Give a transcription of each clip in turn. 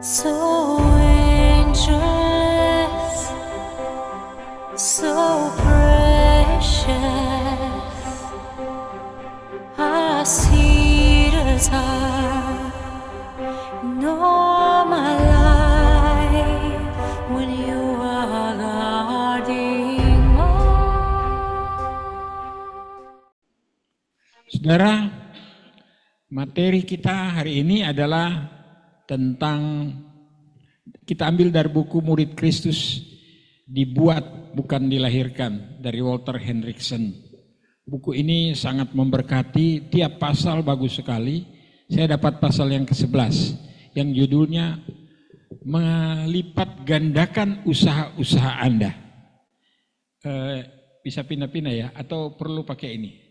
So angeless, so precious, I see the time in all my life when you are guarding Saudara, materi kita hari ini adalah tentang, kita ambil dari buku Murid Kristus, Dibuat Bukan Dilahirkan, dari Walter Hendrickson. Buku ini sangat memberkati, tiap pasal bagus sekali. Saya dapat pasal yang ke-11 yang judulnya Melipat Gandakan Usaha-usaha Anda. Bisa pindah-pindah ya, atau perlu pakai ini?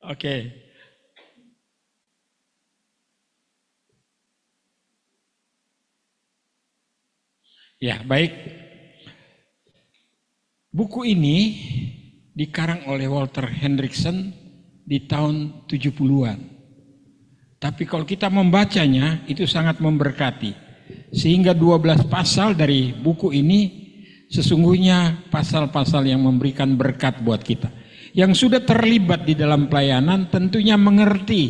Oke. Ya, baik. Buku ini dikarang oleh Walter Hendrickson di tahun 70-an. Tapi kalau kita membacanya itu sangat memberkati. Sehingga 12 pasal dari buku ini sesungguhnya pasal-pasal yang memberikan berkat buat kita. Yang sudah terlibat di dalam pelayanan tentunya mengerti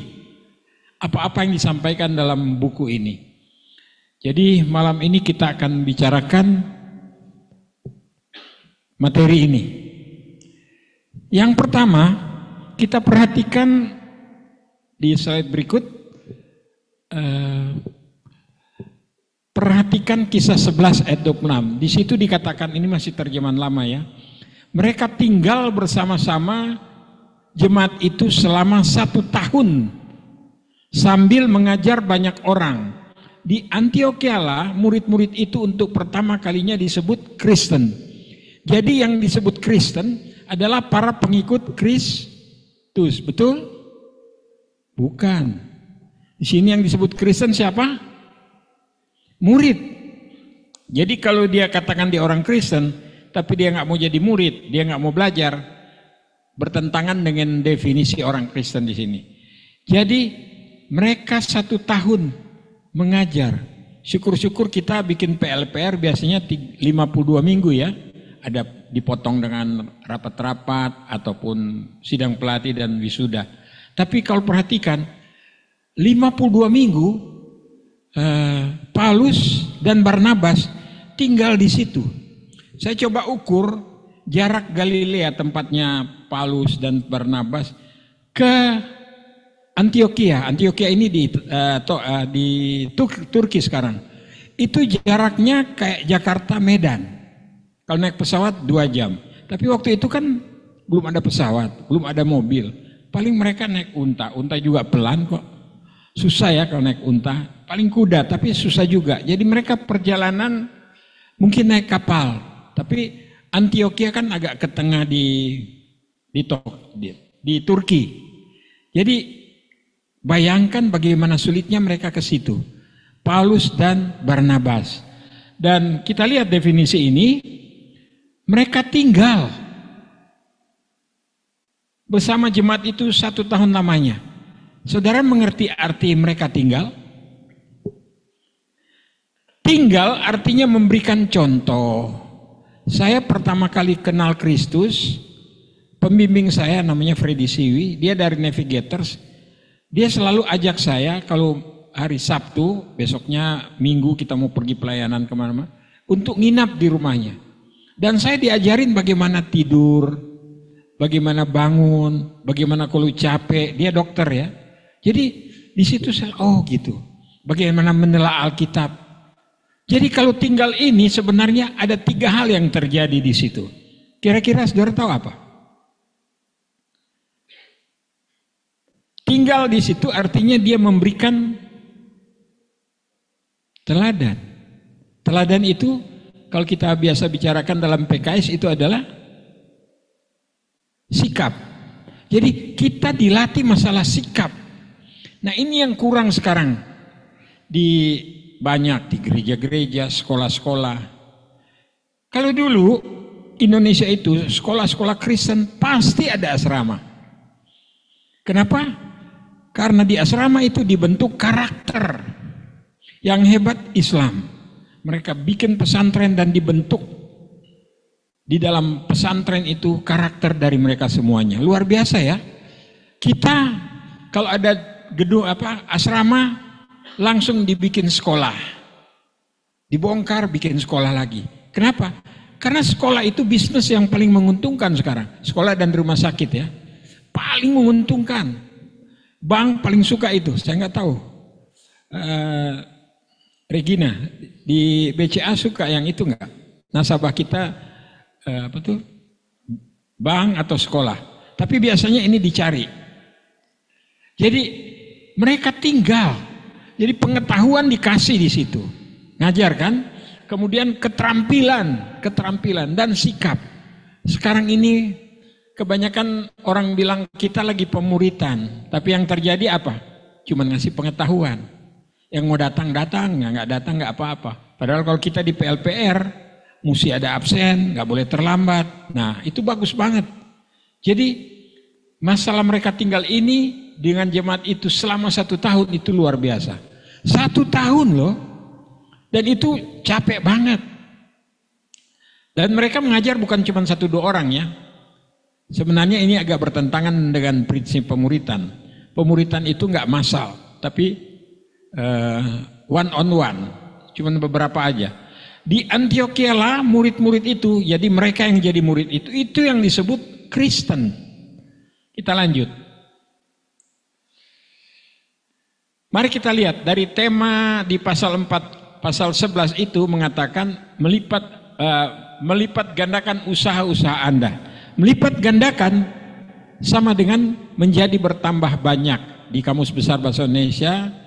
apa-apa yang disampaikan dalam buku ini. Jadi malam ini kita akan bicarakan materi ini. Yang pertama, kita perhatikan di slide berikut, perhatikan kisah 11 ayat 26. Di situ dikatakan, ini masih terjemahan lama ya. Mereka tinggal bersama-sama jemaat itu selama 1 tahun sambil mengajar banyak orang. Di Antiokhia lah murid-murid itu untuk pertama kalinya disebut Kristen. Jadi yang disebut Kristen adalah para pengikut Kristus, betul? Bukan. Di sini yang disebut Kristen siapa? Murid. Jadi kalau dia katakan dia orang Kristen, tapi dia nggak mau jadi murid, dia nggak mau belajar, bertentangan dengan definisi orang Kristen di sini. Jadi mereka 1 tahun mengajar. Syukur-syukur kita bikin PLPR biasanya 52 minggu ya. Ada dipotong dengan rapat-rapat ataupun sidang pelatih dan wisuda. Tapi kalau perhatikan 52 minggu Paulus dan Barnabas tinggal di situ. Saya coba ukur jarak Galilea tempatnya Paulus dan Barnabas ke Antiokhia. Antiokhia ini di Turki sekarang. Itu jaraknya kayak Jakarta Medan. Kalau naik pesawat 2 jam. Tapi waktu itu kan belum ada pesawat, belum ada mobil. Paling mereka naik unta. Unta juga pelan kok. Susah ya kalau naik unta. Paling kuda, tapi susah juga. Jadi mereka perjalanan mungkin naik kapal. Tapi Antiokhia kan agak ke tengah di Turki. Jadi bayangkan bagaimana sulitnya mereka ke situ. Paulus dan Barnabas. Dan kita lihat definisi ini, mereka tinggal bersama jemaat itu 1 tahun lamanya. Saudara mengerti arti mereka tinggal? Tinggal artinya memberikan contoh. Saya pertama kali kenal Kristus, pembimbing saya namanya Freddy Siwi, dia dari Navigators. Dia selalu ajak saya kalau hari Sabtu, besoknya Minggu kita mau pergi pelayanan kemana-mana, untuk nginap di rumahnya. Dan saya diajarin bagaimana tidur, bagaimana bangun, bagaimana kalau capek, dia dokter ya. Jadi di situ saya, oh gitu, bagaimana menelaah Alkitab. Jadi kalau tinggal ini sebenarnya ada 3 hal yang terjadi di situ. Kira-kira saudara tahu apa? Tinggal di situ artinya dia memberikan teladan. Teladan itu kalau kita biasa bicarakan dalam PKS itu adalah sikap. Jadi kita dilatih masalah sikap. Nah ini yang kurang sekarang banyak di gereja-gereja, sekolah-sekolah. Kalau dulu Indonesia itu sekolah-sekolah Kristen pasti ada asrama. Kenapa? Karena di asrama itu dibentuk karakter. Yang hebat Islam. Mereka bikin pesantren dan dibentuk di dalam pesantren itu karakter dari mereka semuanya. Luar biasa ya. Kita kalau ada gedung asrama langsung dibikin sekolah. Dibongkar bikin sekolah lagi. Kenapa? Karena sekolah itu bisnis yang paling menguntungkan sekarang. Sekolah dan rumah sakit ya. Paling menguntungkan. Bank paling suka itu. Saya nggak tahu. Regina di BCA suka yang itu nggak? Nasabah kita bank atau sekolah. Tapi biasanya ini dicari. Jadi mereka tinggal. Jadi pengetahuan dikasih di situ. Ngajar kan? Kemudian keterampilan dan sikap. Sekarang ini kebanyakan orang bilang kita lagi pemuritan. Tapi yang terjadi apa? Cuma ngasih pengetahuan. Yang mau datang, nggak datang nggak apa-apa. Padahal kalau kita di PLPR, mesti ada absen, nggak boleh terlambat. Nah itu bagus banget. Jadi masalah mereka tinggal ini dengan jemaat itu selama 1 tahun itu luar biasa. 1 tahun loh. Dan itu capek banget. Dan mereka mengajar bukan cuma 1-2 orang ya. Sebenarnya ini agak bertentangan dengan prinsip pemuritan. Pemuritan itu nggak massal, tapi one on one, cuman beberapa aja. Di Antioquia lah murid-murid itu, jadi mereka yang jadi murid itu yang disebut Kristen. Kita lanjut. Mari kita lihat dari tema di pasal 4, pasal 11 itu mengatakan melipat gandakan usaha-usaha Anda. Melipat gandakan sama dengan menjadi bertambah banyak. Di Kamus Besar Bahasa Indonesia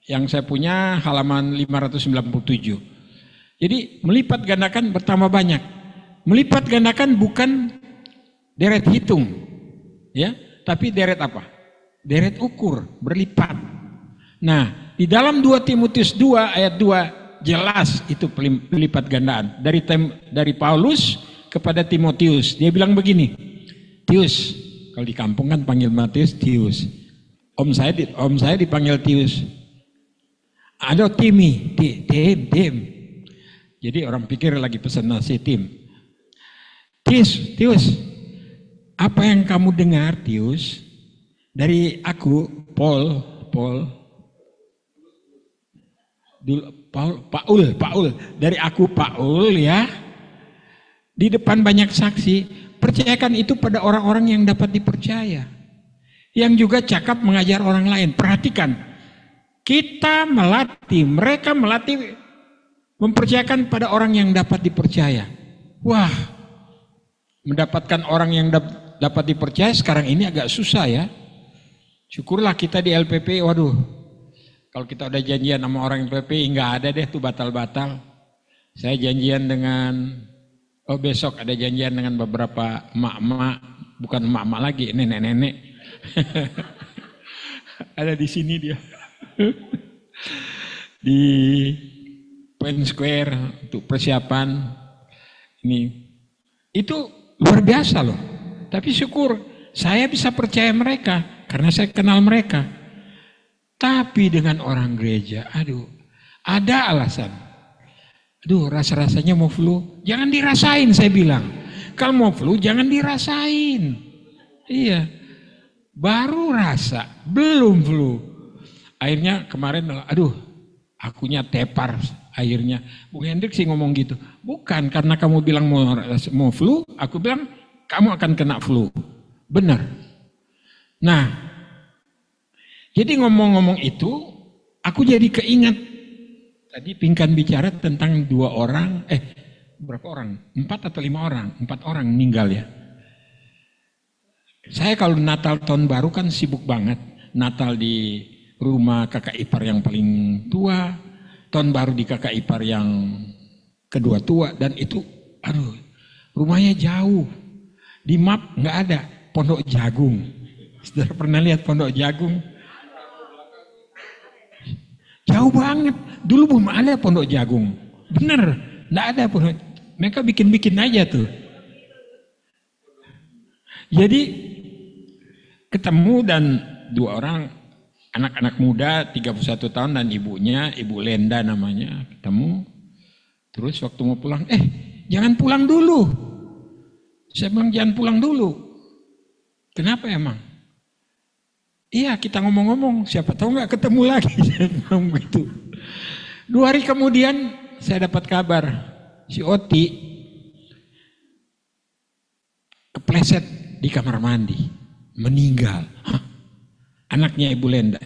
yang saya punya halaman 597. Jadi melipat gandakan bertambah banyak. Melipat gandakan bukan deret hitung, ya, tapi deret apa? Deret ukur, berlipat. Nah, di dalam 2 Timotius 2 ayat 2 jelas itu pelipat gandaan. Dari Paulus kepada Timotius, dia bilang begini, Tius, kalau di kampung kan panggil Matius Tius. Om saya dipanggil Tius. Ada Timi, Tim. Jadi orang pikir lagi pesan nasi Tim. Tius, apa yang kamu dengar Tius dari aku Paul, dari aku Paul ya. Di depan banyak saksi, percayakan itu pada orang-orang yang dapat dipercaya. Yang juga cakap mengajar orang lain. Perhatikan, kita melatih, mereka melatih, mempercayakan pada orang yang dapat dipercaya. Wah, mendapatkan orang yang dapat dipercaya sekarang ini agak susah ya. Syukurlah kita di LPP, waduh, kalau kita udah janjian sama orang LPP, nggak ada deh tuh batal-batal. Saya janjian dengan, besok ada janjian dengan beberapa emak-emak, bukan emak-emak lagi, nenek-nenek. Ada di sini dia di Pen Square untuk persiapan ini. Itu luar biasa loh. Tapi syukur saya bisa percaya mereka karena saya kenal mereka. Tapi dengan orang gereja, aduh, ada alasan. Aduh, rasa-rasanya mau flu, jangan dirasain saya bilang. Kalau mau flu jangan dirasain. Iya. Baru rasa, belum flu. Akhirnya kemarin, aduh, akunya tepar akhirnya. Bung Hendrik sih ngomong gitu. Bukan karena kamu bilang mau flu, aku bilang kamu akan kena flu. Benar. Nah, jadi ngomong-ngomong itu, aku jadi keingat. Tadi Pinkan bicara tentang 2 orang, berapa orang? 4 atau 5 orang? 4 orang meninggal ya. Saya kalau Natal tahun baru kan sibuk banget. Natal di rumah kakak ipar yang paling tua, tahun baru di kakak ipar yang kedua tua, dan itu aduh, rumahnya jauh. Di map nggak ada Pondok Jagung. Sudah pernah lihat Pondok Jagung? Jauh banget. Dulu belum ada Pondok Jagung. Bener, nggak ada Pondok. Mereka bikin-bikin aja tuh. Jadi ketemu dan dua orang anak-anak muda 31 tahun dan ibunya, Ibu Lenda namanya, ketemu. Terus waktu mau pulang, jangan pulang dulu. Saya bilang jangan pulang dulu. Kenapa emang? Iya, kita ngomong-ngomong, siapa tahu nggak ketemu lagi. Saya bilang begitu. 2 hari kemudian saya dapat kabar si Oti kepleset di kamar mandi, meninggal. Hah? Anaknya Ibu Lenda.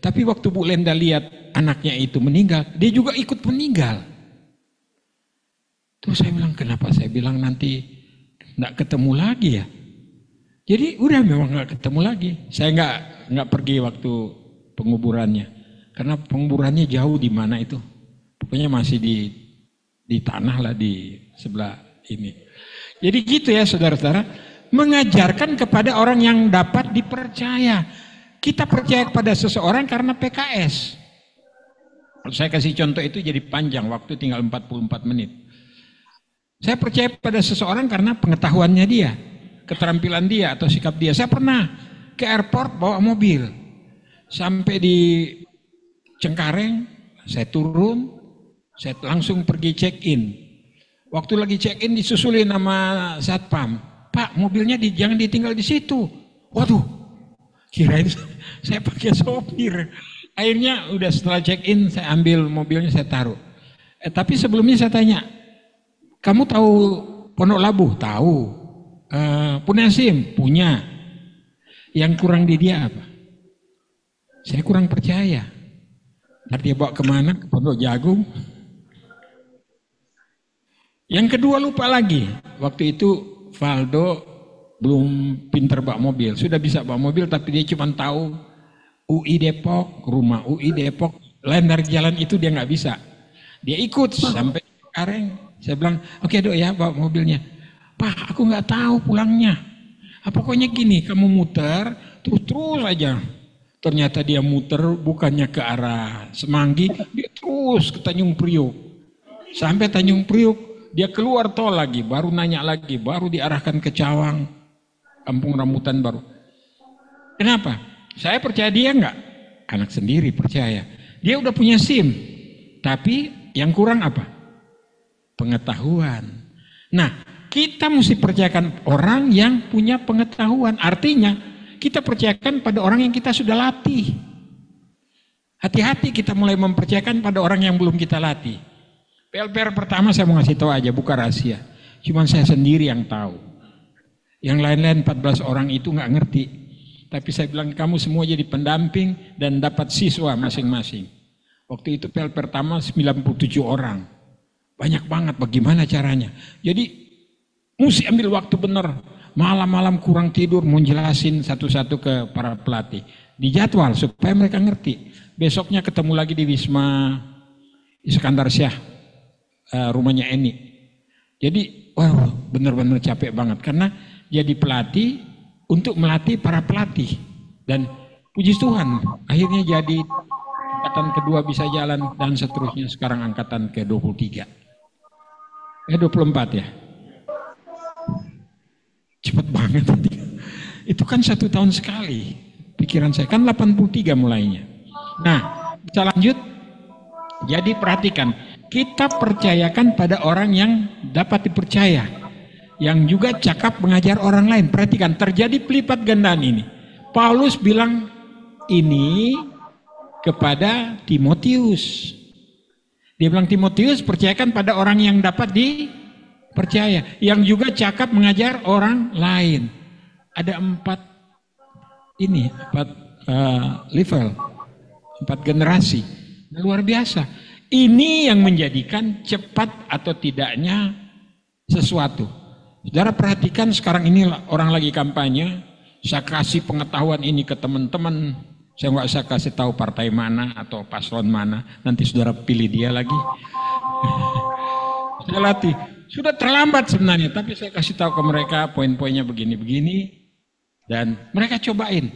Tapi waktu Bu Lenda lihat anaknya itu meninggal, dia juga ikut meninggal. Terus saya bilang, kenapa? Saya bilang nanti nggak ketemu lagi ya. Jadi udah memang nggak ketemu lagi. Saya nggak pergi waktu penguburannya, karena penguburannya jauh di mana itu. Pokoknya masih di tanah lah di sebelah ini. Jadi gitu ya saudara-saudara, mengajarkan kepada orang yang dapat dipercaya. Kita percaya kepada seseorang karena PKS. Kalau saya kasih contoh itu jadi panjang, waktu tinggal 44 menit. Saya percaya pada seseorang karena pengetahuannya dia, keterampilan dia atau sikap dia. Saya pernah ke airport bawa mobil, sampai di Cengkareng, saya turun, saya langsung pergi check-in. Waktu lagi check-in disusulin sama satpam, Pak mobilnya jangan ditinggal di situ. Waduh, kirain saya pakai sopir. Akhirnya udah setelah check-in saya ambil mobilnya, saya taruh. Tapi sebelumnya saya tanya, kamu tahu Pondok Labu? Tahu. Punya SIM? Punya. Yang kurang di dia apa? Saya kurang percaya. Nanti dia bawa kemana? Ke Pondok Jagung. Yang kedua lupa lagi. Waktu itu Valdo belum pinter bawa mobil. Sudah bisa bawa mobil tapi dia cuma tahu UI Depok, rumah UI Depok. Lain dari jalan itu dia nggak bisa. Dia ikut sampai Kareng. Saya bilang, oke Dok ya bawa mobilnya. Pak aku nggak tahu pulangnya. Pokoknya gini, kamu muter terus aja. Ternyata dia muter bukannya ke arah Semanggi, dia terus ke Tanjung Priok. Sampai Tanjung Priok, dia keluar tol lagi, baru nanya lagi, baru diarahkan ke Cawang, Kampung Rambutan baru. Kenapa? Saya percaya dia nggak? Anak sendiri percaya. Dia udah punya SIM, tapi yang kurang apa? Pengetahuan. Nah, kita mesti percayakan orang yang punya pengetahuan. Artinya, kita percayakan pada orang yang kita sudah latih. Hati-hati kita mulai mempercayakan pada orang yang belum kita latih. PLPR pertama saya mau ngasih tahu aja, bukan rahasia. Cuman saya sendiri yang tahu. Yang lain-lain 14 orang itu nggak ngerti. Tapi saya bilang kamu semua jadi pendamping dan dapat siswa masing-masing. Waktu itu PLPR pertama 97 orang. Banyak banget, bagaimana caranya? Jadi mesti ambil waktu benar. Malam-malam kurang tidur mau jelasin satu-satu ke para pelatih. Dijadwal supaya mereka ngerti. Besoknya ketemu lagi di Wisma Iskandar Syah, rumahnya Eni. Jadi wah benar-benar capek banget. Karena jadi pelatih untuk melatih para pelatih. Dan puji Tuhan akhirnya jadi angkatan kedua bisa jalan dan seterusnya sekarang angkatan ke-23. 24 ya. Cepat banget. Itu kan 1 tahun sekali. Pikiran saya kan 83 mulainya. Nah, kita lanjut. Jadi perhatikan, kita percayakan pada orang yang dapat dipercaya, yang juga cakap mengajar orang lain. Perhatikan, terjadi pelipat gandaan ini. Paulus bilang ini kepada Timotius. Dia bilang, Timotius percayakan pada orang yang dapat dipercaya, yang juga cakap mengajar orang lain. Ada 4 level, 4 generasi. Luar biasa. Ini yang menjadikan cepat atau tidaknya sesuatu. Saudara perhatikan sekarang ini orang lagi kampanye, saya kasih pengetahuan ini ke teman-teman. Saya nggak usah kasih tahu partai mana atau paslon mana, nanti saudara pilih dia lagi. Saya latih, sudah terlambat sebenarnya, tapi saya kasih tahu ke mereka poin-poinnya begini-begini, dan mereka cobain.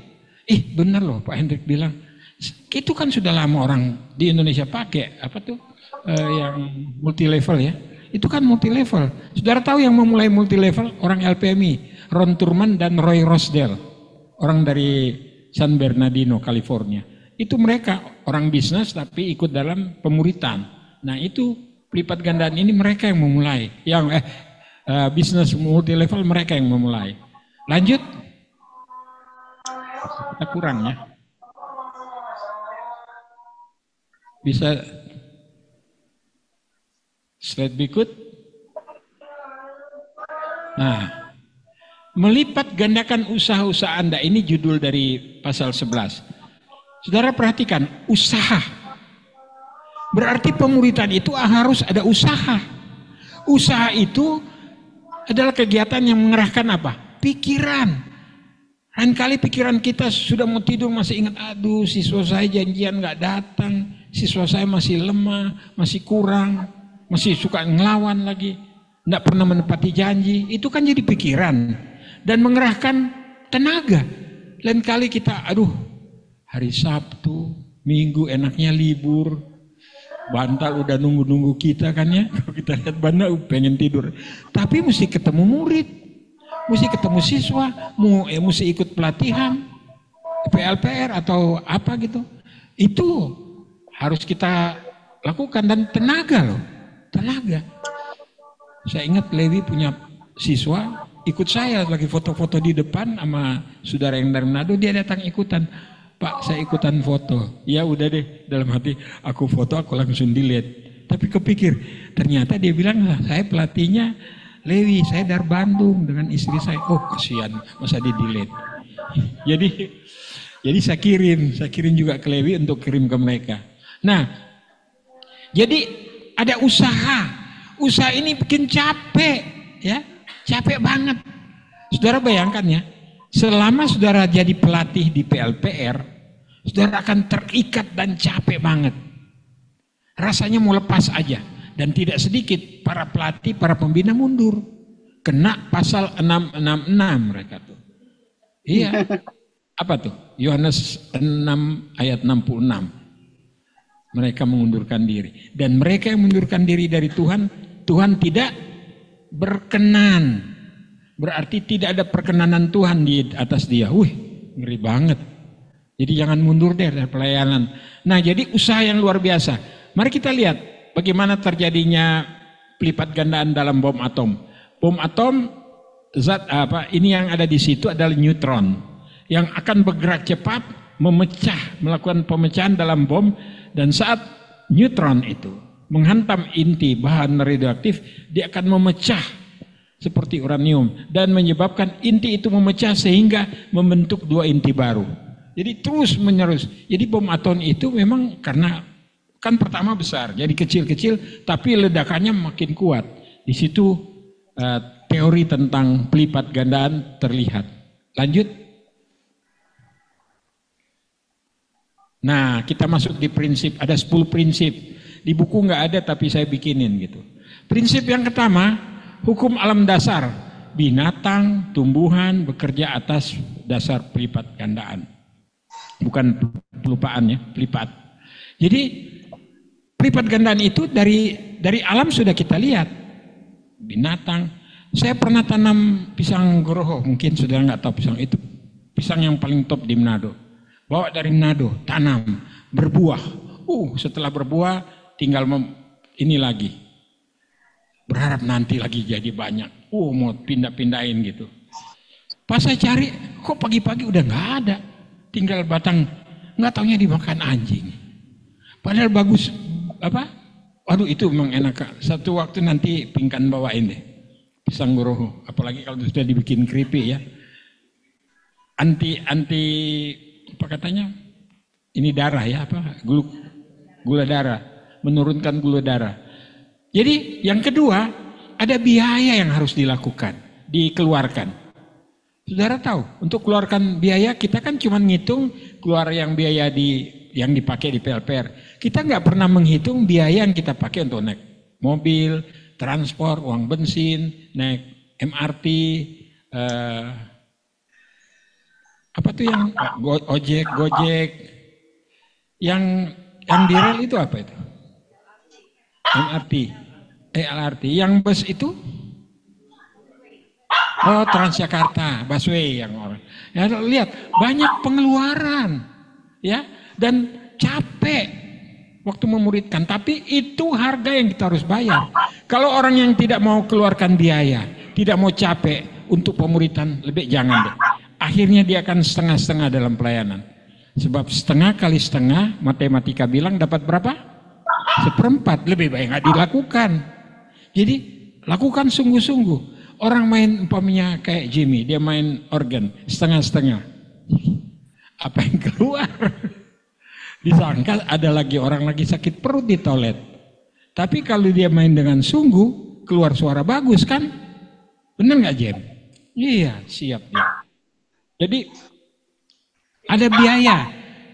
Benar loh Pak Hendrik bilang, itu kan sudah lama orang di Indonesia pakai apa tuh yang multi level ya, Itu kan multi level. Saudara tahu yang memulai multi level orang LPMI, Ron Turman dan Roy Rosdell, orang dari San Bernardino, California. Itu mereka orang bisnis tapi ikut dalam pemuritan. Nah itu pelipat gandaan ini mereka yang memulai. Yang bisnis multi level mereka yang memulai. Lanjut. Kita kurang ya. Bisa slide berikut. Nah, melipat gandakan usaha-usaha Anda, ini judul dari pasal 11. Saudara perhatikan, usaha. Berarti pemuritan itu harus ada usaha. Usaha itu adalah kegiatan yang mengerahkan apa? Pikiran. Lain kali pikiran kita sudah mau tidur masih ingat, aduh siswa saya janjian gak datang, siswa saya masih lemah, masih kurang, masih suka ngelawan lagi, gak pernah menepati janji. Itu kan jadi pikiran dan mengerahkan tenaga. Lain kali kita, aduh hari Sabtu, Minggu enaknya libur, bantal udah nunggu-nunggu kita kan ya. Kalau kita lihat bantal pengen tidur. Tapi mesti ketemu murid, mesti ketemu siswa, mesti ikut pelatihan, PLPR atau apa gitu. Itu harus kita lakukan dan tenaga loh, tenaga. Saya ingat Lewi punya siswa ikut saya lagi foto-foto di depan sama saudara yang dari Manado, dia datang ikutan. Pak, saya ikutan foto. Ya udah deh, dalam hati aku foto, aku langsung delete. Tapi kepikir, ternyata dia bilang, saya pelatihnya Lewi, saya dari Bandung dengan istri saya. Oh kasihan, masa di delete. Jadi saya kirim juga ke Lewi untuk kirim ke mereka. Nah, jadi ada usaha. Usaha ini bikin capek, ya, capek banget. Saudara bayangkan ya, selama saudara jadi pelatih di PLPR, saudara akan terikat dan capek banget. Rasanya mau lepas aja. Dan tidak sedikit para pelatih, para pembina mundur. Kena pasal 666 mereka tuh. Iya. Apa tuh? Yohanes 6 ayat 66. Mereka mengundurkan diri. Dan mereka yang mengundurkan diri dari Tuhan, Tuhan tidak berkenan. Berarti tidak ada perkenanan Tuhan di atas dia. Wih, ngeri banget. Jadi jangan mundur deh dari pelayanan. Nah, jadi usaha yang luar biasa. Mari kita lihat bagaimana terjadinya pelipat gandaan dalam bom atom. Bom atom, zat apa? Ini yang ada di situ adalah neutron yang akan bergerak cepat, memecah, melakukan pemecahan dalam bom, dan saat neutron itu menghantam inti bahan radioaktif, dia akan memecah seperti uranium dan menyebabkan inti itu memecah sehingga membentuk dua inti baru. Jadi terus menerus. Jadi bom atom itu memang karena kan pertama besar, jadi kecil-kecil, tapi ledakannya makin kuat. Di situ teori tentang pelipat gandaan terlihat. Lanjut. Nah, kita masuk di prinsip, ada 10 prinsip. Di buku nggak ada tapi saya bikinin gitu. Prinsip yang pertama, hukum alam dasar. Binatang, tumbuhan bekerja atas dasar pelipat gandaan. Bukan pelupaan ya, pelipat. Jadi pelipat gandaan itu dari alam sudah kita lihat. Binatang. Saya pernah tanam pisang goroho, mungkin sudah nggak tahu pisang itu. Pisang yang paling top di Manado. Bawa dari Manado, tanam, berbuah. Setelah berbuah tinggal ini lagi. Berharap nanti lagi jadi banyak. Mau pindah-pindahin gitu. Pas saya cari, kok pagi-pagi udah nggak ada. Tinggal batang, nggak taunya dimakan anjing. Padahal bagus. Apa? Waduh itu memang enak. Satu waktu nanti pingkan bawain deh. Pisang goroho. Apalagi kalau sudah dibikin keripik ya. Anti apa katanya? Ini darah ya apa? Gula darah. Menurunkan gula darah. Jadi yang kedua, ada biaya yang harus dilakukan, dikeluarkan. Saudara tahu, untuk keluarkan biaya kita kan cuma ngitung keluar yang biaya yang dipakai di PLPR. Kita nggak pernah menghitung biaya yang kita pakai untuk naik mobil, transport, uang bensin, naik MRT, apa tuh yang Gojek, yang di rel itu apa itu? MRT. LRT. Yang bus itu? Oh, Transjakarta, busway yang orang. Ya, lihat banyak pengeluaran, ya, dan capek waktu memuridkan. Tapi itu harga yang kita harus bayar. Kalau orang yang tidak mau keluarkan biaya, tidak mau capek untuk pemuridan, lebih jangan deh. Akhirnya dia akan setengah-setengah dalam pelayanan. Sebab setengah kali setengah, matematika bilang dapat berapa? 1/4. Lebih baik nggak dilakukan. Jadi lakukan sungguh-sungguh. Orang main umpamanya kayak Jimmy, dia main organ setengah-setengah. Apa yang keluar? Disangka ada lagi orang lagi sakit perut di toilet. Tapi kalau dia main dengan sungguh, keluar suara bagus kan? Bener nggak Jim? Iya, siap ya. Jadi ada biaya.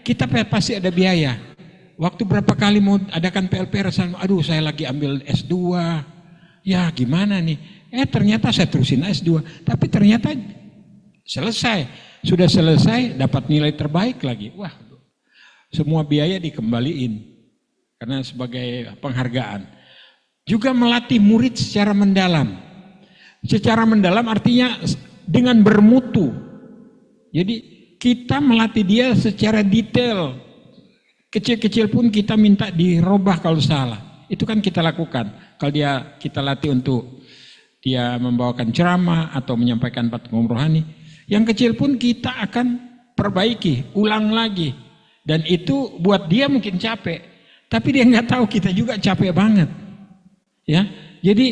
Kita pasti ada biaya. Waktu berapa kali mau adakan PLPR, aduh saya lagi ambil S2. Ya gimana nih? Ternyata saya terusin S2, tapi ternyata selesai. Sudah selesai, dapat nilai terbaik lagi. Wah, semua biaya dikembaliin karena sebagai penghargaan. Juga melatih murid secara mendalam. Secara mendalam artinya dengan bermutu. Jadi kita melatih dia secara detail. Kecil-kecil pun kita minta dirubah kalau salah. Itu kan kita lakukan. Kalau kita latih untuk dia membawakan ceramah atau menyampaikan patungum rohani, yang kecil pun kita akan perbaiki, ulang lagi. Dan itu buat dia mungkin capek, tapi dia nggak tahu kita juga capek banget. Ya, jadi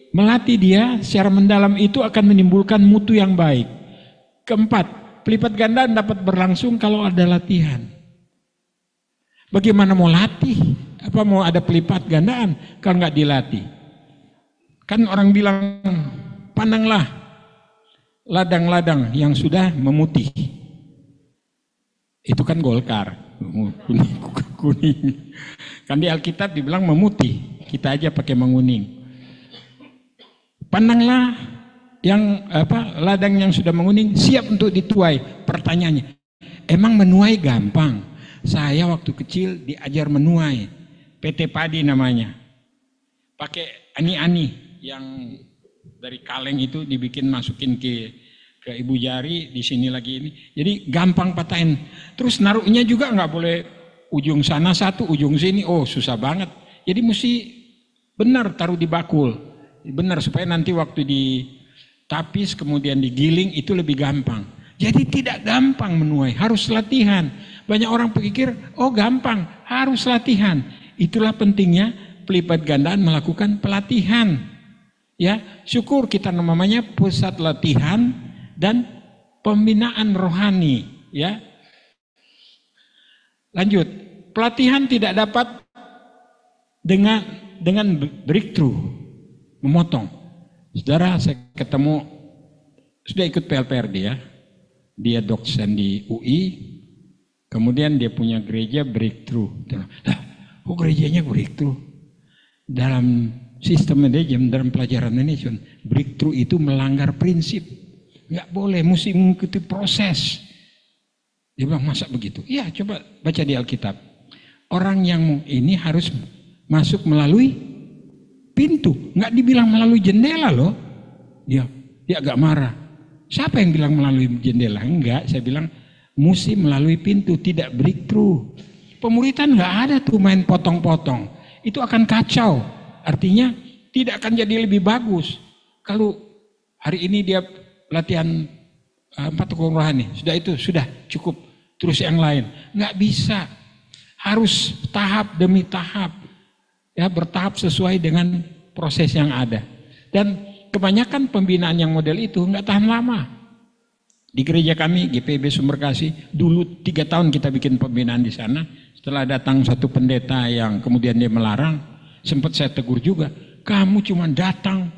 melatih dia secara mendalam itu akan menimbulkan mutu yang baik. Keempat, pelipat gandaan dapat berlangsung kalau ada latihan. Bagaimana mau latih? Apa mau ada pelipat gandaan kalau nggak dilatih? Kan orang bilang, pandanglah ladang-ladang yang sudah memutih. Itu kan Golkar, kuning. Kan di Alkitab dibilang memutih, kita aja pakai menguning. Pandanglah yang ladang yang sudah menguning siap untuk dituai. Pertanyaannya, emang menuai gampang? Saya waktu kecil diajar menuai, PT Padi namanya. Pakai ani-ani yang dari kaleng itu dibikin masukin ke ibu jari, di sini lagi ini. Jadi gampang patahin. Terus naruhnya juga nggak boleh ujung sana satu, ujung sini. Oh susah banget. Jadi mesti benar taruh di bakul. Benar supaya nanti waktu ditapis kemudian digiling itu lebih gampang. Jadi tidak gampang menuai, harus latihan. Banyak orang pikir, oh gampang, harus latihan. Itulah pentingnya pelipat gandaan melakukan pelatihan. Ya, syukur kita namanya pusat latihan dan pembinaan rohani, ya. Lanjut, pelatihan tidak dapat dengan breakthrough, memotong. Saudara, saya ketemu sudah ikut PLPR dia dosen di UI, kemudian dia punya gereja breakthrough. Lah, kok gerejanya breakthrough? Dalam sistem manajemen, dalam pelajaran manajemen, breakthrough itu melanggar prinsip. Nggak boleh, mesti mengikuti proses. Dia bilang, masa begitu? Iya, coba baca di Alkitab. Orang yang ini harus masuk melalui pintu. Nggak dibilang melalui jendela loh. Dia agak marah. Siapa yang bilang melalui jendela? Enggak, saya bilang mesti melalui pintu, tidak breakthrough. Pemuritan nggak ada tuh main potong-potong. Itu akan kacau. Artinya tidak akan jadi lebih bagus. Kalau hari ini dia latihan patungum rohani, sudah cukup. Terus yang lain nggak bisa. Harus tahap demi tahap. Ya, bertahap sesuai dengan proses yang ada. Dan kebanyakan pembinaan yang model itu nggak tahan lama. Di gereja kami GPB Sumberkasih dulu 3 tahun kita bikin pembinaan di sana. Setelah datang satu pendeta yang kemudian dia melarang, sempat saya tegur juga. Kamu cuma datang,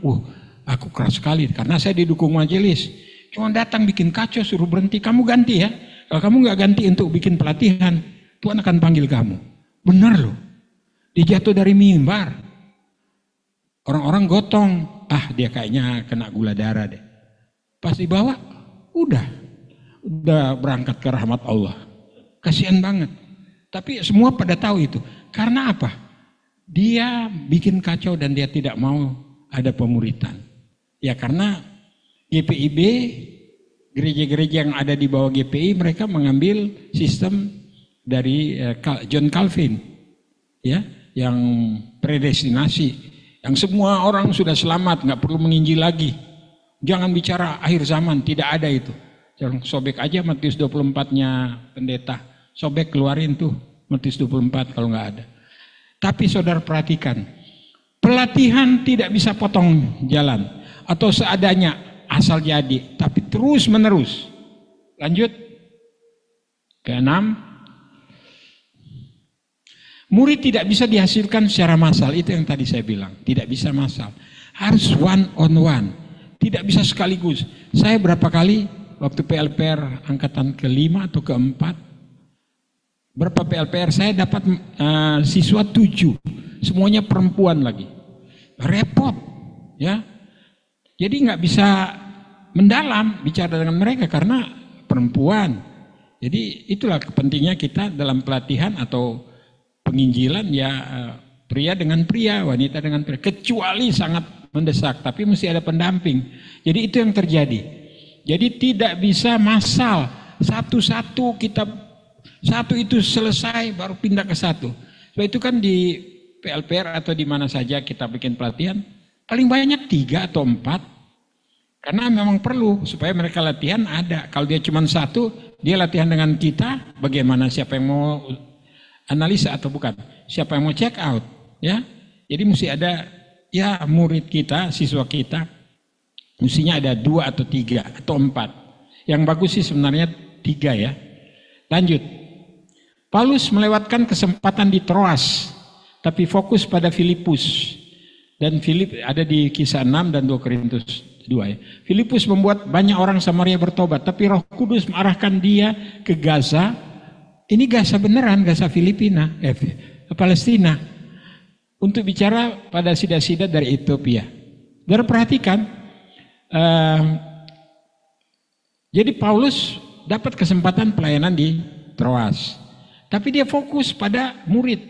aku keras sekali karena saya didukung majelis. Cuma datang bikin kacau, suruh berhenti. Kamu ganti ya. Kalau kamu nggak ganti untuk bikin pelatihan, Tuhan akan panggil kamu. Benar loh. Dijatuh dari mimbar. Orang-orang gotong. Dia kayaknya kena gula darah deh. Pas dibawa, udah berangkat ke rahmat Allah. Kasihan banget. Tapi semua pada tahu itu. Karena apa? dia bikin kacau dan dia tidak mau ada pemuritan. Ya karena GPIB, gereja-gereja yang ada di bawah GPI, mereka mengambil sistem dari John Calvin, ya, yang predestinasi, yang semua orang sudah selamat, nggak perlu menginjil lagi. Jangan bicara akhir zaman, tidak ada itu. Jangan sobek aja Matius 24-nya pendeta, sobek keluarin tuh Matius 24 kalau nggak ada. Tapi saudara perhatikan, pelatihan tidak bisa potong jalan atau seadanya asal jadi, tapi terus menerus. Lanjut. Keenam, murid tidak bisa dihasilkan secara massal, itu yang tadi saya bilang, tidak bisa massal. Harus one on one, tidak bisa sekaligus. Saya berapa kali waktu PLPR angkatan ke-5 atau ke-4, berapa PLPR saya dapat siswa 7, semuanya perempuan lagi, repot ya. Jadi nggak bisa mendalam bicara dengan mereka karena perempuan. Jadi itulah kepentingannya kita dalam pelatihan atau penginjilan ya, pria dengan pria, wanita dengan pria, kecuali sangat mendesak, tapi mesti ada pendamping. Jadi itu yang terjadi. Jadi tidak bisa massal, satu-satu kita. Satu itu selesai baru pindah ke satu. Sebab itu kan di PLPR atau di mana saja kita bikin pelatihan, paling banyak 3 atau 4. Karena memang perlu supaya mereka latihan ada. Kalau dia cuma satu, dia latihan dengan kita, bagaimana siapa yang mau analisa atau bukan, siapa yang mau check out, ya. Jadi mesti ada ya murid kita, siswa kita, mestinya ada 2 atau 3 atau 4. Yang bagus sih sebenarnya 3 ya. Lanjut. Paulus melewatkan kesempatan di Troas, tapi fokus pada Filipus. Dan Filip ada di Kisah 6 dan 2 Korintus 2 ya. Filipus membuat banyak orang Samaria bertobat, tapi Roh Kudus mengarahkan dia ke Gaza. Ini Gaza beneran, Gaza Filipina, Palestina. Untuk bicara pada sida-sida dari Ethiopia. Dan perhatikan, jadi Paulus dapat kesempatan pelayanan di Troas. Tapi dia fokus pada murid,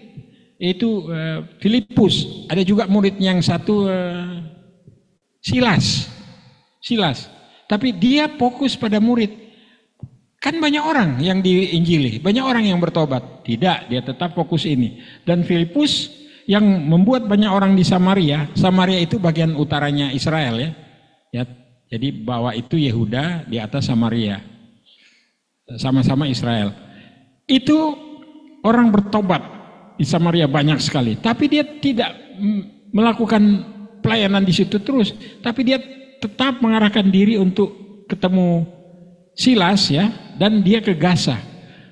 yaitu Filipus. Ada juga murid yang satu Silas. Tapi dia fokus pada murid. Kan banyak orang yang diinjili, banyak orang yang bertobat. Tidak, dia tetap fokus ini. Dan Filipus yang membuat banyak orang di Samaria. Samaria itu bagian utaranya Israel ya. Jadi bawah itu Yehuda, di atas Samaria. Sama-sama Israel. Itu orang bertobat di Samaria banyak sekali, tapi dia tidak melakukan pelayanan di situ terus, tapi dia tetap mengarahkan diri untuk ketemu Silas ya, dan dia ke Gaza,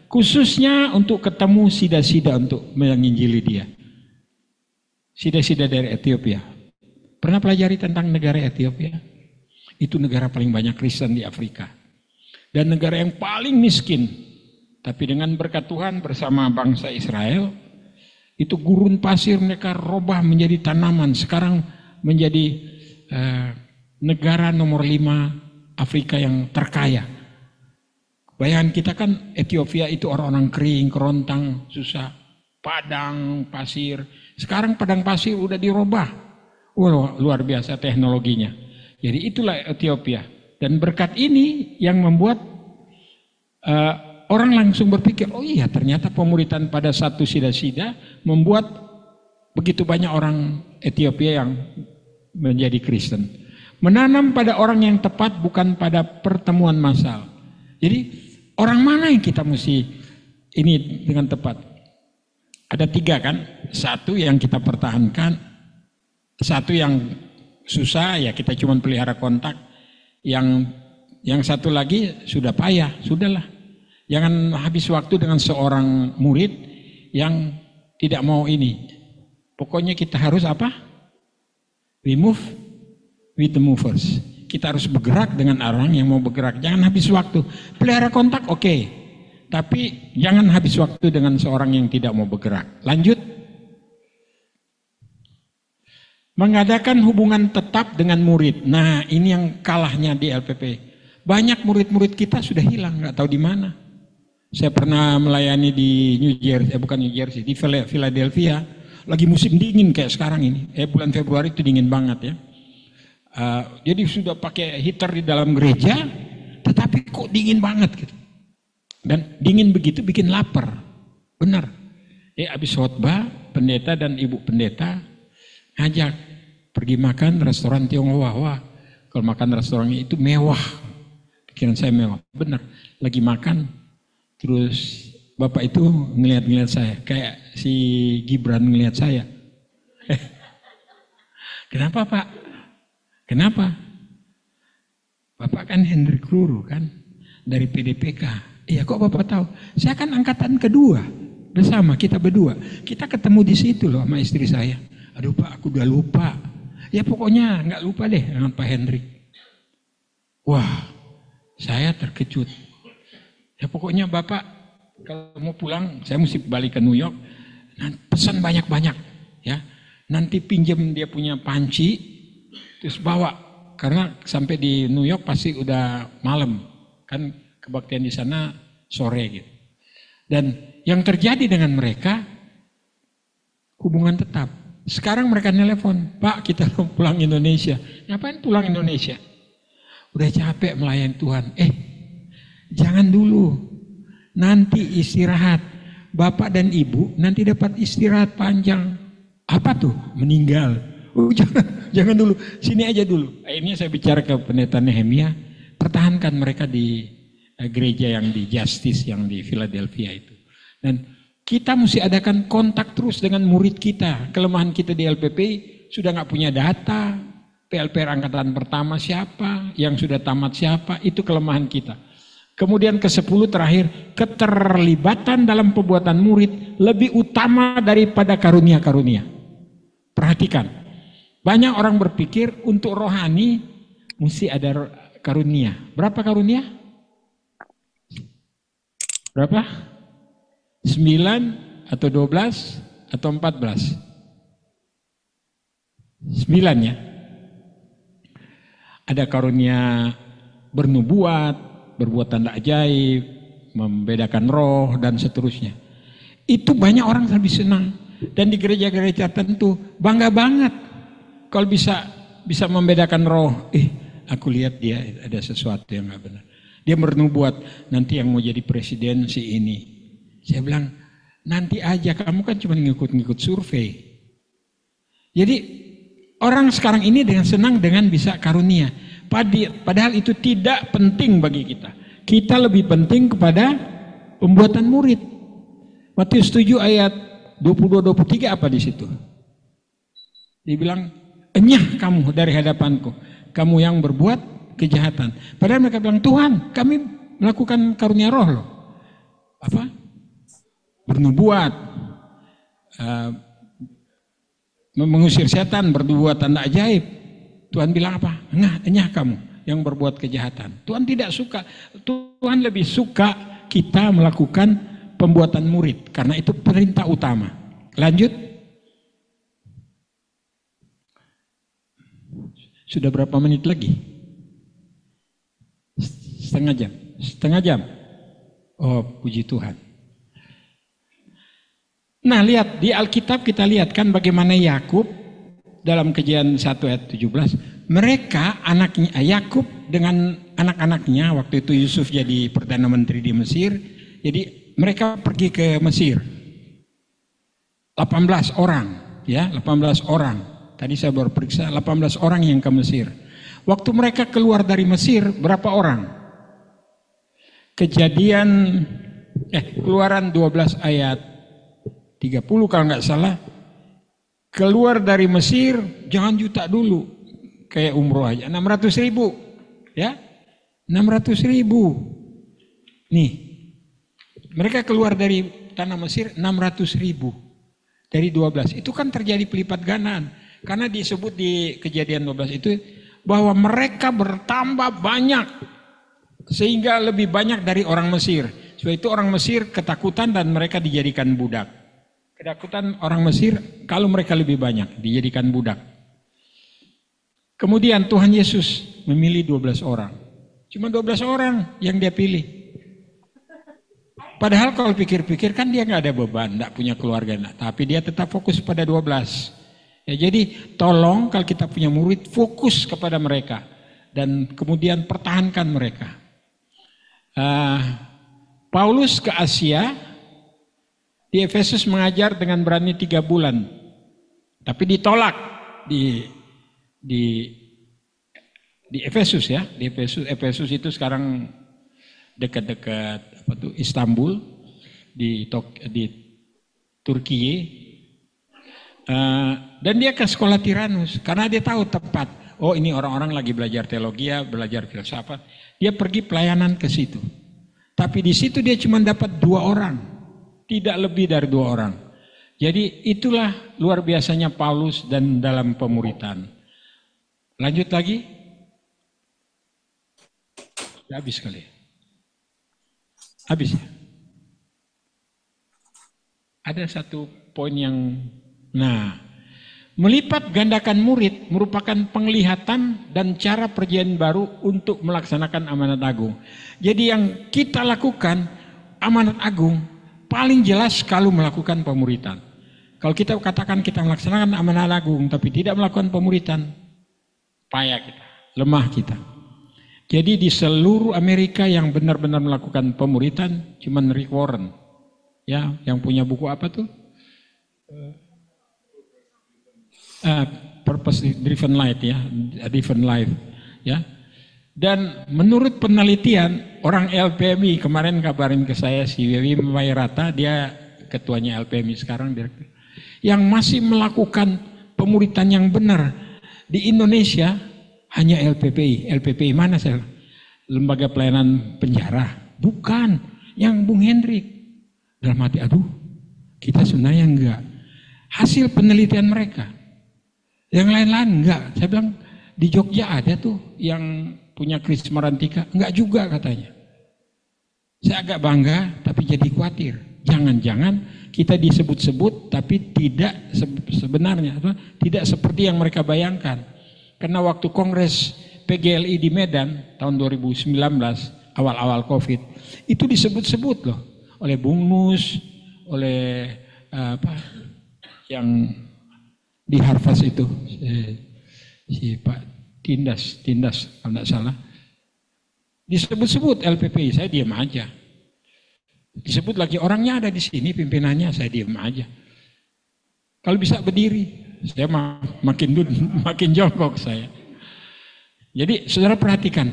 khususnya untuk ketemu sida-sida untuk menginjili dia. Sida-sida dari Ethiopia. Pernah pelajari tentang negara Ethiopia? Itu negara paling banyak Kristen di Afrika dan negara yang paling miskin. Tapi dengan berkat Tuhan bersama bangsa Israel, itu gurun pasir mereka robah menjadi tanaman. Sekarang menjadi negara nomor 5 Afrika yang terkaya. Bayangan kita kan Ethiopia itu orang-orang kering, kerontang, susah. Padang pasir. Sekarang padang pasir udah dirobah. Luar biasa teknologinya. Jadi itulah Ethiopia. Dan berkat ini yang membuat orang langsung berpikir, oh iya ternyata pemuritan pada satu sida-sida membuat begitu banyak orang Ethiopia yang menjadi Kristen. Menanam pada orang yang tepat bukan pada pertemuan massal. Jadi orang mana yang kita mesti ini dengan tepat? Ada 3 kan? Satu yang kita pertahankan, satu yang susah ya kita cuma pelihara kontak, yang satu lagi sudah payah, sudahlah. Jangan habis waktu dengan seorang murid yang tidak mau ini. Pokoknya kita harus apa? We move with the movers. Kita harus bergerak dengan orang yang mau bergerak. Jangan habis waktu. Pelihara kontak oke. Tapi jangan habis waktu dengan seorang yang tidak mau bergerak. Lanjut. Mengadakan hubungan tetap dengan murid. Nah ini yang kalahnya di LPP. Banyak murid-murid kita sudah hilang, nggak tahu di mana. Saya pernah melayani di New Jersey, di Philadelphia. lagi musim dingin kayak sekarang ini. Bulan Februari itu dingin banget ya. Jadi sudah pakai heater di dalam gereja, tetapi kok dingin banget gitu. Dan dingin begitu bikin lapar, benar. Habis khotbah, pendeta dan ibu pendeta ngajak pergi makan restoran Tionghoa. Wah, kalau makan restorannya itu mewah. Pikiran saya mewah, benar. Lagi makan, terus bapak itu ngeliat saya, kayak si Gibran ngeliat saya. Kenapa Pak? Kenapa? Bapak kan Hendrik Ruru kan, dari PDPK. Iya, kok Bapak tahu? Saya kan angkatan kedua, bersama kita berdua. Kita ketemu di situ loh sama istri saya. Aduh Pak, aku udah lupa. Ya pokoknya nggak lupa deh dengan Pak Hendrik. Wah, saya terkejut. Ya pokoknya Bapak kalau mau pulang, saya mesti balik ke New York. Nanti pesan banyak-banyak, ya. Nanti pinjam dia punya panci, terus bawa. Karena sampai di New York pasti udah malam, kan kebaktian di sana sore gitu. Dan yang terjadi dengan mereka, hubungan tetap. Sekarang mereka nelpon, Pak kita mau pulang Indonesia. Ngapain pulang Indonesia? Udah capek melayani Tuhan. Jangan dulu. Nanti istirahat, bapak dan ibu nanti dapat istirahat panjang. Apa tuh? Meninggal. Jangan dulu, sini aja dulu. Akhirnya saya bicara ke pendeta Nehemia, pertahankan mereka di gereja yang di Justice, yang di Philadelphia itu. Dan kita mesti adakan kontak terus dengan murid kita. Kelemahan kita di LPP sudah nggak punya data, PLPR angkatan pertama siapa, yang sudah tamat siapa, itu kelemahan kita. Kemudian ke-10 terakhir, keterlibatan dalam pembuatan murid lebih utama daripada karunia-karunia. Perhatikan, banyak orang berpikir untuk rohani mesti ada karunia. Berapa karunia? Berapa? 9 atau 12 atau 14? 9 ya. Ada karunia bernubuat, berbuat tanda ajaib, membedakan roh dan seterusnya. Itu banyak orang lebih senang. Dan di gereja-gereja tertentu bangga banget kalau bisa membedakan roh. Aku lihat dia ada sesuatu yang nggak benar. Dia bernubuat nanti yang mau jadi presiden si ini. Saya bilang nanti aja, kamu kan cuma ngikut-ngikut survei. Jadi orang sekarang ini dengan senang dengan bisa karunia. Padahal itu tidak penting bagi kita. Kita lebih penting kepada pembuatan murid. Matius 7 ayat 22-23 apa di situ? Dibilang, enyah kamu dari hadapanku, kamu yang berbuat kejahatan. Padahal mereka bilang, Tuhan kami melakukan karunia roh loh. Apa? Bernubuat, mengusir setan, berbuat tanda ajaib. Tuhan bilang apa? Enyah kamu yang berbuat kejahatan. Tuhan tidak suka. Tuhan lebih suka kita melakukan pembuatan murid. Karena itu perintah utama. Lanjut. Sudah berapa menit lagi? Setengah jam. Oh, puji Tuhan. Nah, lihat di Alkitab kita lihat kan bagaimana Yakub dalam Kejadian 1 ayat 17, mereka anaknya Yakub dengan anak-anaknya, waktu itu Yusuf jadi Perdana Menteri di Mesir, jadi mereka pergi ke Mesir. 18 orang, ya, 18 orang. Tadi saya baru periksa 18 orang yang ke Mesir. Waktu mereka keluar dari Mesir, berapa orang? Keluaran 12 ayat 30 kalau nggak salah. Keluar dari Mesir, jangan juta dulu. Kayak umroh aja, 600.000. Ya, 600.000. Nih, mereka keluar dari tanah Mesir 600.000. Dari 12, itu kan terjadi pelipat gandaan. Karena disebut di Kejadian 12 itu, bahwa mereka bertambah banyak. Sehingga lebih banyak dari orang Mesir. Sebab itu orang Mesir ketakutan dan mereka dijadikan budak. Ketakutan orang Mesir kalau mereka lebih banyak dijadikan budak. Kemudian Tuhan Yesus memilih 12 orang. Cuma 12 orang yang dia pilih. Padahal kalau pikir-pikir kan dia nggak ada beban, nggak punya keluarga, tapi dia tetap fokus pada 12. Ya, jadi tolong kalau kita punya murid fokus kepada mereka dan kemudian pertahankan mereka. Paulus ke Asia, di Efesus mengajar dengan berani 3 bulan, tapi ditolak di Efesus ya, di Efesus itu sekarang dekat-dekat Istanbul di Turki, dan dia ke sekolah Tiranus karena dia tahu tepat. Oh ini orang-orang lagi belajar teologi, belajar filsafat. Dia pergi pelayanan ke situ. Tapi di situ dia cuma dapat 2 orang, tidak lebih dari 2 orang. Jadi itulah luar biasanya Paulus dan dalam pemuritan. Lanjut lagi. Ya, habis kali. Habis ya. Ada satu poin yang, melipat gandakan murid merupakan penglihatan dan cara perjanjian baru untuk melaksanakan amanat agung. Jadi yang kita lakukan amanat agung paling jelas kalau melakukan pemuritan. Kalau kita katakan kita melaksanakan amanat agung tapi tidak melakukan pemuritan, payah kita, lemah kita. Jadi di seluruh Amerika yang benar-benar melakukan pemuritan cuman Rick Warren, ya, yang punya buku apa tuh? Purpose Driven Life ya, Driven Life ya. Dan menurut penelitian orang LPMI kemarin kabarin ke saya si Wiwi Mairata, dia ketuanya LPMI sekarang direktur, yang masih melakukan pemuritan yang benar di Indonesia hanya LPPI. LPPI mana saya? Lembaga Pelayanan Penjara. Bukan, yang Bung Hendrik. Dalam hati, aduh, kita sebenarnya enggak. Hasil penelitian mereka. Yang lain-lain enggak. Saya bilang, di Jogja ada tuh yang punya Kris Marantika. Enggak juga katanya. Saya agak bangga, tapi jadi khawatir. Jangan-jangan kita disebut-sebut, tapi tidak sebenarnya. Tidak seperti yang mereka bayangkan. Karena waktu Kongres PGLI di Medan tahun 2019 awal-awal COVID itu disebut-sebut loh oleh Bung Nus, oleh yang di Harvard itu si Pak Tindas kalau tidak salah, disebut-sebut LPPI. Saya diam aja. Disebut lagi orangnya ada di sini, pimpinannya, saya diam aja. Kalau bisa berdiri, saya makin jongkok saya. Jadi saudara perhatikan,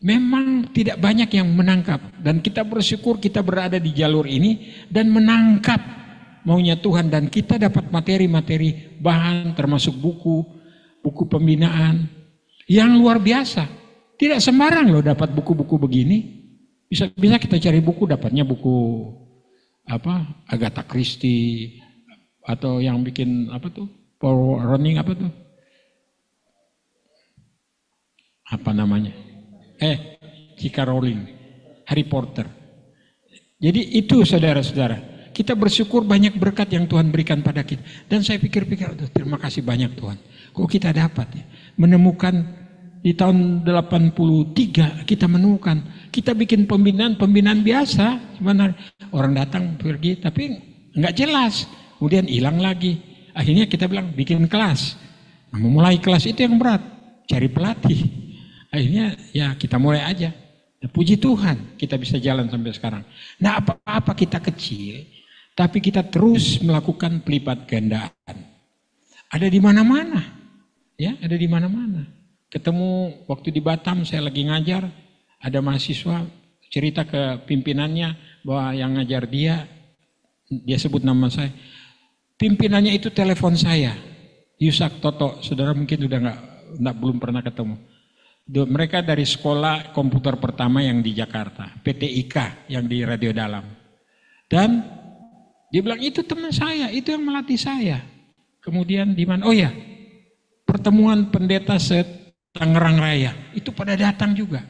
memang tidak banyak yang menangkap, dan kita bersyukur kita berada di jalur ini dan menangkap maunya Tuhan, dan kita dapat materi-materi bahan termasuk buku pembinaan yang luar biasa. Tidak sembarang loh dapat buku-buku begini. Bisa kita cari buku, dapatnya buku Agatha Christie atau yang bikin Paul Running apa namanya? J.K. Rowling, Harry Potter. Jadi itu saudara-saudara, kita bersyukur banyak berkat yang Tuhan berikan pada kita. Dan saya pikir-pikir, terima kasih banyak Tuhan. Kok kita dapat ya, menemukan di tahun 83 kita menemukan, kita bikin pembinaan biasa, cuman orang datang pergi tapi nggak jelas, kemudian hilang lagi. Akhirnya kita bilang bikin kelas. Nah, memulai kelas itu yang berat, cari pelatih. Akhirnya ya kita mulai aja. Nah, puji Tuhan kita bisa jalan sampai sekarang. Nah apa-apa kita kecil, tapi kita terus melakukan pelipat gandaan. Ada di mana-mana, ya ada di mana-mana. Ketemu waktu di Batam saya lagi ngajar, ada mahasiswa cerita ke pimpinannya bahwa yang ngajar dia sebut nama saya. Pimpinannya itu telepon saya, Yusak Toto, saudara mungkin udah belum pernah ketemu. Mereka dari sekolah komputer pertama yang di Jakarta, PTIK yang di Radio Dalam. Dan dia bilang itu teman saya, itu yang melatih saya. Kemudian di mana? Oh ya, pertemuan pendeta Tangerang Raya, itu pada datang juga.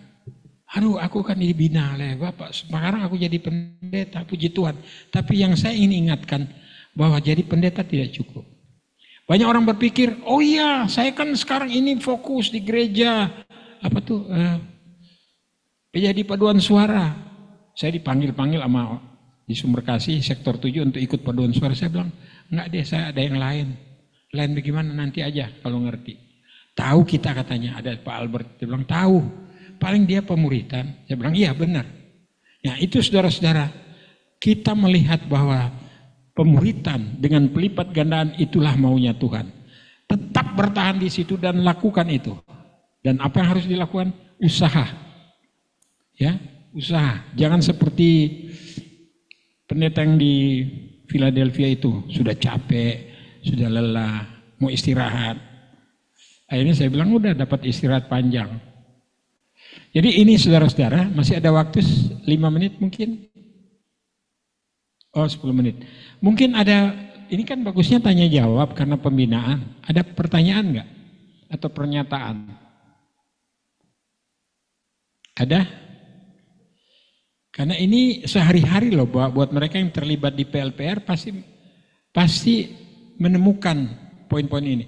Aduh, aku kan dibina oleh Bapak, sekarang aku jadi pendeta, puji Tuhan. Tapi yang saya ingin ingatkan, bahwa jadi pendeta tidak cukup. Banyak orang berpikir, oh iya, saya kan sekarang ini fokus di gereja, jadi paduan suara. Saya dipanggil-panggil sama di Sumberkasih sektor 7 untuk ikut paduan suara. Saya bilang, enggak deh, saya ada yang lain. Lain bagaimana nanti aja kalau ngerti. Tahu kita katanya, ada Pak Albert. Dia bilang tahu, paling dia pemuritan. Saya bilang iya benar. Ya itu saudara-saudara, kita melihat bahwa pemuritan dengan pelipat gandaan itulah maunya Tuhan. Tetap bertahan di situ dan lakukan itu. Dan apa yang harus dilakukan? Usaha. Ya, usaha. Jangan seperti pendeta yang di Philadelphia itu sudah capek, sudah lelah, mau istirahat. Akhirnya saya bilang udah dapat istirahat panjang. Jadi ini saudara-saudara, masih ada waktu 5 menit mungkin? Oh 10 menit. Mungkin ada, ini kan bagusnya tanya jawab karena pembinaan. Ada pertanyaan enggak? Atau pernyataan? Ada? Karena ini sehari-hari loh buat mereka yang terlibat di PLPR pasti menemukan poin-poin ini.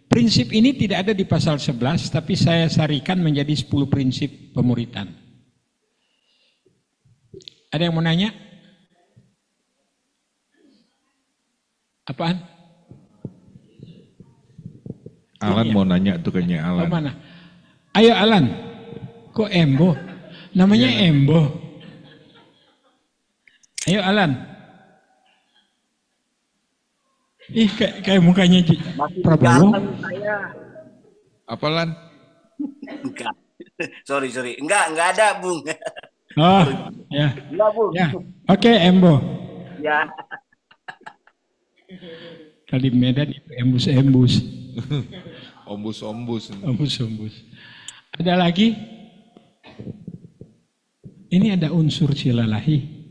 Prinsip ini tidak ada di pasal 11, tapi saya sarikan menjadi 10 prinsip pemuritan. Ada yang mau nanya? Apaan? Alan mau nanya tuh kayaknya Alan. Oh, mana? Ayo Alan. Kok Embo? Namanya ya. Embo. Ayo Alan. Ih kayak mukanya Prabowo. Apa Lan? Enggak. Sorry. Enggak ada, Bung. Oh, ya. Enggak, Bung. Ya. Oke, Embo. Ya. Kali Medan itu embus-embus. Ombus. Ombus. Ada lagi? Ini ada unsur silalahi.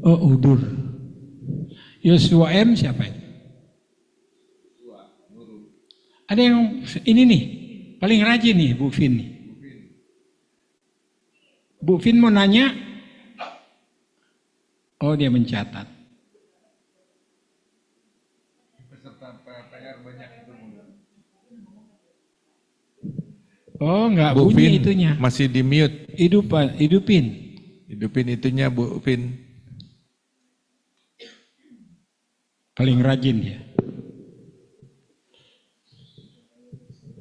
Oh, udur. Yosua M siapa itu? Ada yang ini nih, paling rajin nih Bu Fin nih. Bu Fin mau nanya. Oh dia mencatat. Oh enggak Bu bunyi Fin itunya. Masih di mute. Hidupin. Hidupin itunya Bu Fin. Paling rajin ya.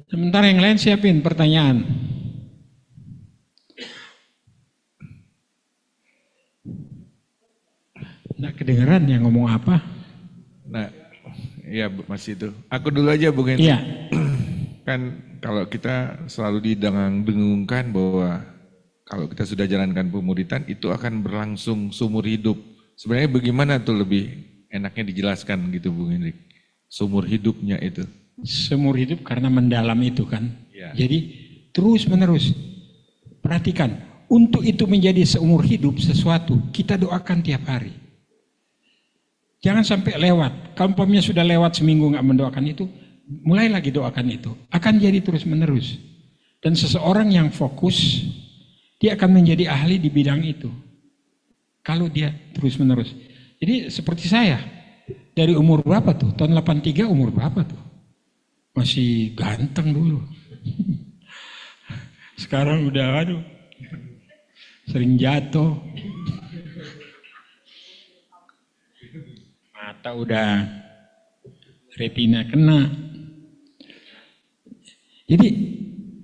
Sementara yang lain siapin pertanyaan. Nggak kedengeran yang ngomong apa? Nah, iya masih itu. Aku dulu aja Bung Henry. Iya. Kan kalau kita selalu didengung-dengungkan bahwa kalau kita sudah jalankan pemuritan itu akan berlangsung seumur hidup. Sebenarnya bagaimana tuh lebih enaknya dijelaskan gitu Bung Hendrik, seumur hidupnya itu. Seumur hidup karena mendalam itu kan. Ya. Jadi terus menerus. Perhatikan, untuk itu menjadi seumur hidup sesuatu, kita doakan tiap hari. Jangan sampai lewat. Kalau umpamanya sudah lewat seminggu nggak mendoakan itu, mulai lagi doakan itu. Akan jadi terus menerus. Dan seseorang yang fokus, dia akan menjadi ahli di bidang itu. Kalau dia terus menerus. Jadi seperti saya, dari umur berapa tuh? Tahun 83 umur berapa tuh? Masih ganteng dulu. Sekarang udah sering jatuh. Mata udah retina kena. Jadi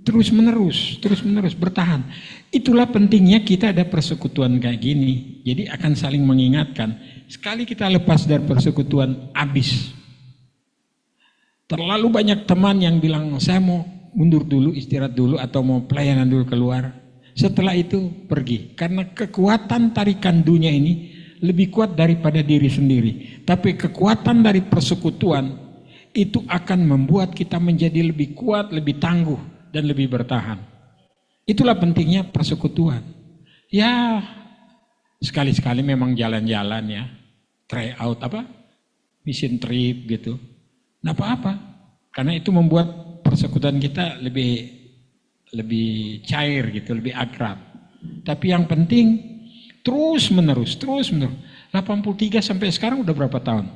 terus menerus bertahan. Itulah pentingnya kita ada persekutuan kayak gini. Jadi akan saling mengingatkan. Sekali kita lepas dari persekutuan, habis. Terlalu banyak teman yang bilang, saya mau mundur dulu, istirahat dulu, atau mau pelayanan dulu keluar. Setelah itu pergi. Karena kekuatan tarikan dunia ini lebih kuat daripada diri sendiri. Tapi kekuatan dari persekutuan itu akan membuat kita menjadi lebih kuat, lebih tangguh, dan lebih bertahan. Itulah pentingnya persekutuan. Ya, sekali-sekali memang jalan-jalan ya. Try out mission trip gitu. Nggak apa-apa. Karena itu membuat persekutuan kita lebih cair gitu, lebih akrab. Tapi yang penting terus menerus. 83 sampai sekarang udah berapa tahun?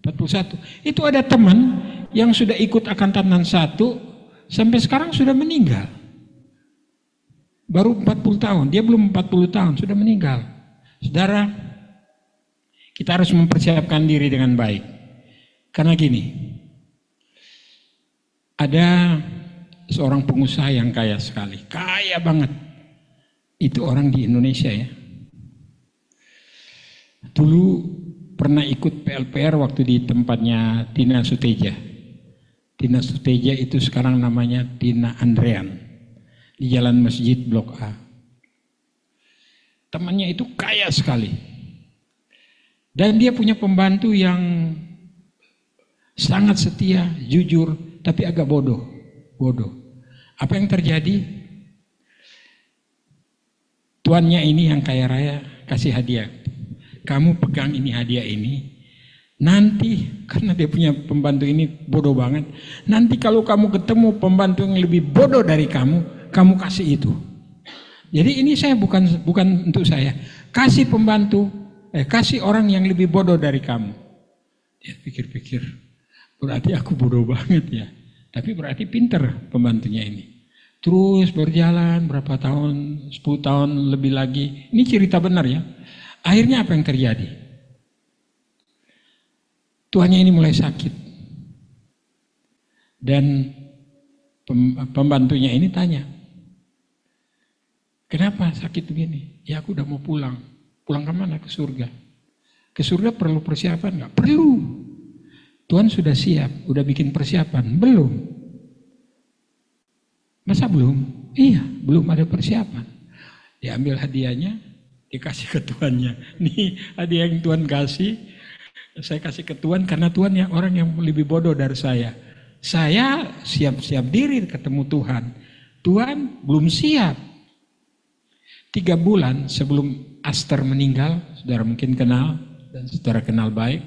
41. Itu ada teman yang sudah ikut Akantanan 1 sampai sekarang sudah meninggal. Baru 40 tahun, dia belum 40 tahun, sudah meninggal. Saudara, kita harus mempersiapkan diri dengan baik. Karena gini, ada seorang pengusaha yang kaya sekali, kaya banget. Itu orang di Indonesia ya. Dulu pernah ikut PLPR waktu di tempatnya Tina Suteja. Tina Suteja itu sekarang namanya Tina Andrean. Di Jalan Masjid Blok A. Temannya itu kaya sekali. Dan dia punya pembantu yang sangat setia, jujur, tapi agak bodoh. Apa yang terjadi? Tuannya ini yang kaya raya kasih hadiah. Kamu pegang ini hadiah ini. Nanti, karena dia punya pembantu ini bodoh banget. Nanti kalau kamu ketemu pembantu yang lebih bodoh dari kamu kasih itu. Jadi ini saya bukan untuk saya. Kasih pembantu, kasih orang yang lebih bodoh dari kamu. Dia pikir-pikir, berarti aku bodoh banget ya. Tapi berarti pinter pembantunya ini. Terus berjalan berapa tahun, 10 tahun lebih lagi. Ini cerita benar ya. Akhirnya apa yang terjadi? Tuannya ini mulai sakit. Dan pembantunya ini tanya, kenapa sakit begini? Ya aku udah mau pulang. Pulang kemana? Ke surga. Ke surga perlu persiapan nggak? Perlu. Tuhan sudah siap, udah bikin persiapan. Belum. Masa belum? Iya, belum ada persiapan. Diambil hadiahnya, dikasih ke tuannya. Nih hadiah yang Tuhan kasih, saya kasih ke Tuhan karena Tuhan yang orang yang lebih bodoh dari saya. Saya siap-siap diri ketemu Tuhan. Tuhan belum siap. 3 bulan sebelum Aster meninggal, saudara mungkin kenal dan saudara kenal baik,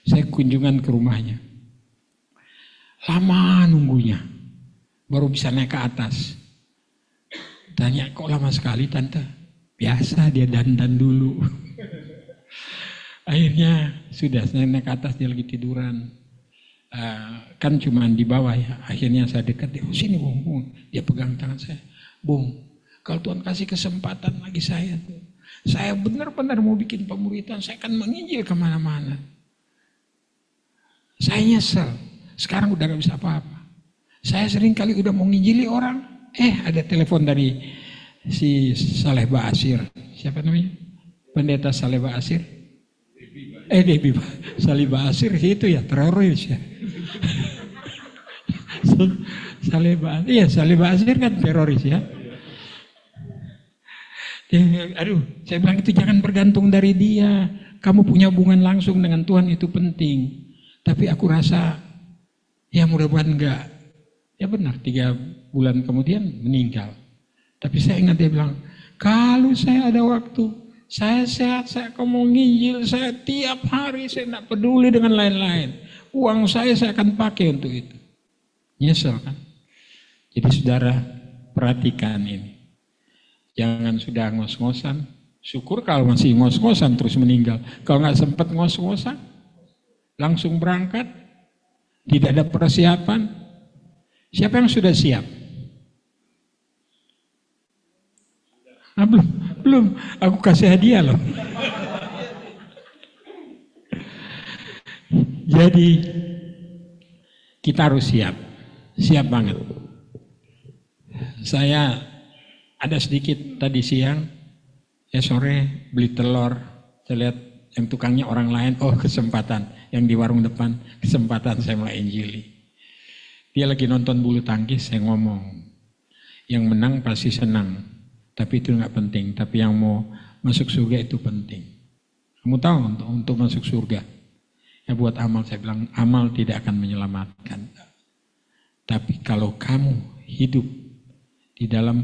saya kunjungan ke rumahnya. Lama nunggunya, baru bisa naik ke atas. Tanya, kok lama sekali tante? Biasa dia dandan dulu. Akhirnya sudah saya naik ke atas, dia lagi tiduran. Kan cuma di bawah ya. Akhirnya saya dekat, dia sini bung. Dia pegang tangan saya. Bung, kalau Tuhan kasih kesempatan lagi saya benar-benar mau bikin pemuritan, saya akan menginjil kemana-mana. Saya nyesel, sekarang udah gak bisa apa-apa. Saya sering kali udah mau nginjili orang, ada telepon dari si Saleh Basir. Siapa namanya? Pendeta Saleh Basir. Debbie Saleh Basir itu ya teroris ya. Saleh Basir, iya Saleh Basir kan teroris ya. Saya bilang itu jangan bergantung dari dia. Kamu punya hubungan langsung dengan Tuhan itu penting. Tapi aku rasa ya mudah-mudahan enggak. Ya benar 3 bulan kemudian meninggal. Tapi saya ingat dia bilang, kalau saya ada waktu, saya sehat, saya akan mau nginjil, saya tiap hari, saya tidak peduli dengan lain-lain. Uang saya akan pakai untuk itu. Nyesel kan? Jadi saudara perhatikan ini. Jangan sudah ngos-ngosan. Syukur kalau masih ngos-ngosan terus meninggal. Kalau nggak sempat ngos-ngosan, langsung berangkat, tidak ada persiapan. Siapa yang sudah siap? Belum. Aku kasih hadiah loh. Jadi kita harus siap banget. Saya ada sedikit tadi siang, sore beli telur. Saya lihat yang tukangnya orang lain, kesempatan. Yang di warung depan, kesempatan saya mulai injili. Dia lagi nonton bulu tangkis, saya ngomong. Yang menang pasti senang, tapi itu nggak penting. Tapi yang mau masuk surga itu penting. Kamu tahu untuk masuk surga, ya buat amal, saya bilang amal tidak akan menyelamatkan. Tapi kalau kamu hidup di dalam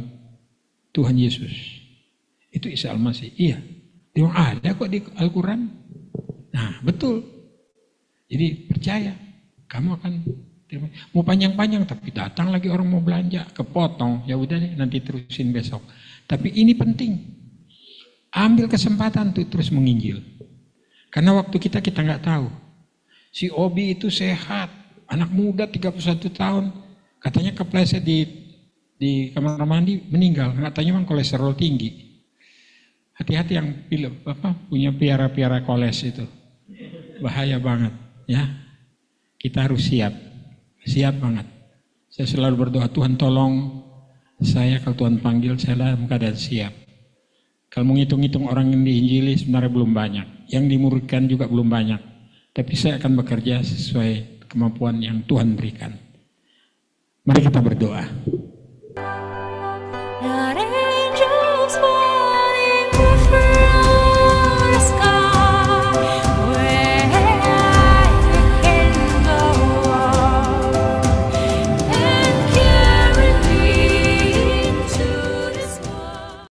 Tuhan Yesus, itu Isa Al-Masih. Iya, dia ada kok di Al-Quran. Nah betul. Jadi percaya, kamu akan mau panjang-panjang, tapi datang lagi orang mau belanja, kepotong, ya udah deh nanti terusin besok. Tapi ini penting, ambil kesempatan tuh terus menginjil. Karena waktu kita nggak tahu. Si Obi itu sehat, anak muda 31 tahun, katanya kepleset di di kamar mandi meninggal, katanya memang kolesterol tinggi. Hati-hati yang punya piara-piara koles itu, bahaya banget ya. Kita harus siap banget. Saya selalu berdoa, Tuhan tolong saya kalau Tuhan panggil saya dalam keadaan siap. Kalau menghitung-hitung orang yang diinjili sebenarnya belum banyak, yang dimuridkan juga belum banyak. Tapi saya akan bekerja sesuai kemampuan yang Tuhan berikan. Mari kita berdoa.